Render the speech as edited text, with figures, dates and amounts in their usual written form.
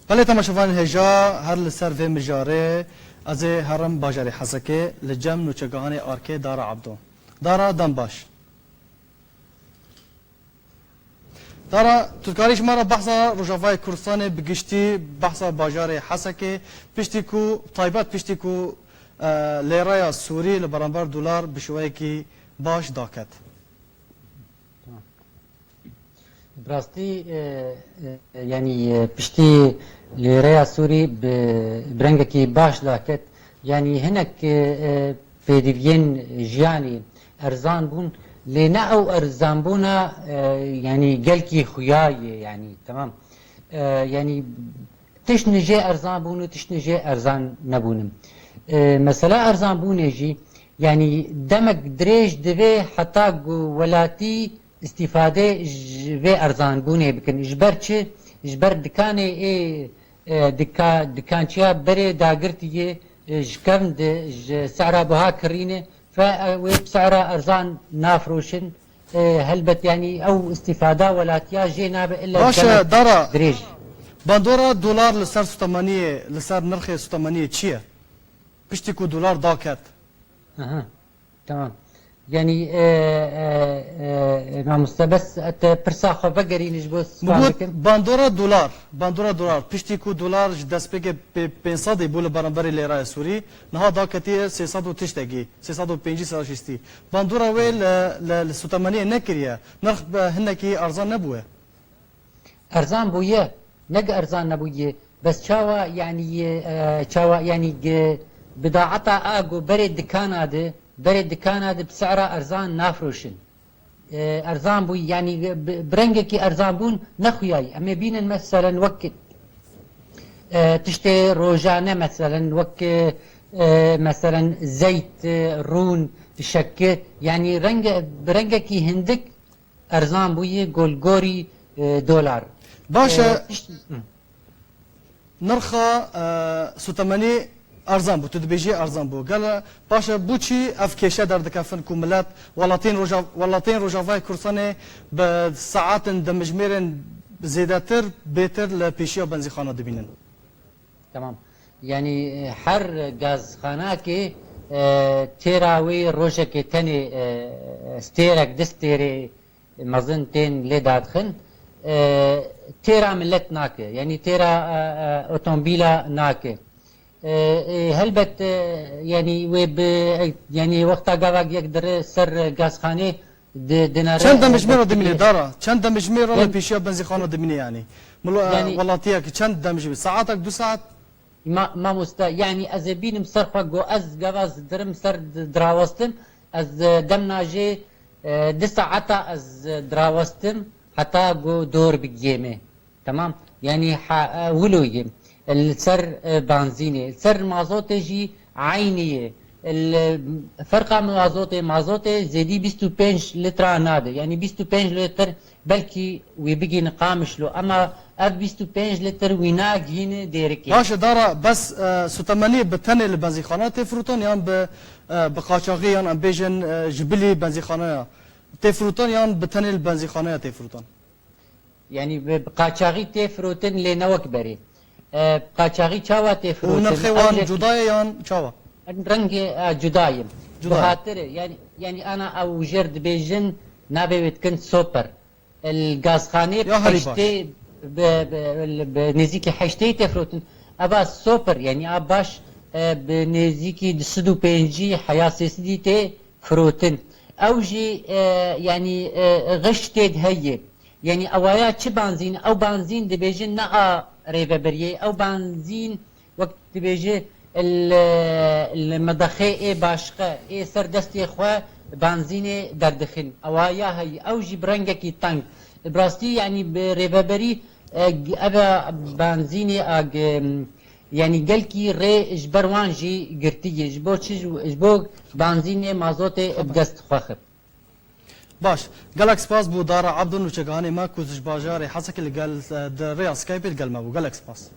بله تماشاوان هجا هر لسر و مجاره از هرم باجری حسکه لجم نوچگاهان آرکه دارا عبدو دارا دنباش دارا تذکاریش مرا بحثا رجافای کردستان بگشتی بحثا باجر حسکه پشتی کو طایبات پشتی کو لیرای سوری لبرانبر دلار بشوی کی باش داکت براستی يعني بشتي ليريا سوري برنجكي باش داكت يعني هناك بيديفين جياني ارزان بون لنا او ارزان بونا يعني قالكي خياي يعني تمام يعني تشنجي ارزان بون وتشنجي ارزان نبونم مثلا ارزان بونجي يعني دمك دريج دبي حتى ولاتي استفاده و ارزان بونه بکن اجبر دکانه ای دکانچیا بره داگرتیه جکرن سعرها بها کرینه فبسعرها ارزان نافروشن هلبت يعني او استفاده ولاتيا جينا الا باشا دارا دريج باندورا دولار لسر ستمانية لسر نرخ ستمانية چيه بشتكو دولار داكت اها تمام يعني ما مستبس برساخو بقرينش بس باندورا دولار پشتیکو دولار دست بگه 500 بول برانبری لیرای سوری نها داکتی 300 تشتگی 350 سالشستی باندورا ویل لسوتمانیه نکریه نرخ هنکی ارزان نبوه ارزان بويه نق ارزان نبويه بس شاوا يعني بضاعتها اجو بري دكاناده برد كان بسعره ارزان نافروشن ارزان بو يعني برنجكي ارزان بون نخوياي اما بين مثلا وقت تشتري روجانه مثلا وقت مثلا زيت رون شكه يعني برنجكي هندك ارزان بويه جولغوري دولار باشا نرخه ستماني ارزان بو تدبيجي ارزان بو قال باشا بوچي اف كيشه در دكافن كوملات ولاتين روجافاي كورساني بساعات دمجميرن زيادتر بيتر لبيشيا بنزيخانه دبينن تمام يعني حر غاز خاناكي تيراوي روجكي تاني ستيرك دستيري مازنتين لدادخن تيرا ملت ناكي يعني تيرا اوتومبيلا ناكي هلبت يعني يعني وقتها قاعد يقدر سر غازخانه دينار چند مجمره دمني دارا چند مجمره لبيشيا بنزيخانه دمني يعني والله چند دمج ساعاتك 2 ساعات ما مستا يعني از بينم صرفه جو از غاز درم سر دراوستم از دمناجي 2 ساعات از دراوستم حتى جو دور بجيمه تمام يعني ولويه السر بنزيني السر مازوتي عينيه الفرق مازوتي زيدي 25 لتر نادي يعني 25 لتر بلكي ويبقي نقامش له اما 25 لتر ويناق هنا ديركي باشا دارا بس ستمانية بتني البنزيخانات تفروتون يعني بقاچاقي يعني ام بيجن جبلي بنزيخانه تفروتون يعني بتني البنزيخانه تفروتون يعني بقاچاقي تفروتن لنوك بري قاچاقي چاوا تفروتن ونرخوان جدايان چاوا رنگ جدايم بخاطر يعني انا او جرد بيجن نابيت كنت سوبر الغازخانه حشتي بنزيكي حشتي تفروتن ابا سوبر يعني اباش بنزيكي دسدو بينجي حياسيسدي تي فروتن اوجي يعني غشتي هي يعني اوايا چه بنزين او بنزين دبيجن نا ريفبريه او بنزين وقت دبيجي المضخه باشقه سر دستي خو بنزين دردخن اوايا هي او جي برنجكي تانك براستي يعني بريفبري ابا بنزين يعني قالكي ري اجبروان جي قرتي جبو بنزين مازوتي بدست خخب باش قالك سباس بو دار عبد النوشقاني ما كوزش باجاري حسك اللي قال ريال سكايب قال ما بو قالك سباس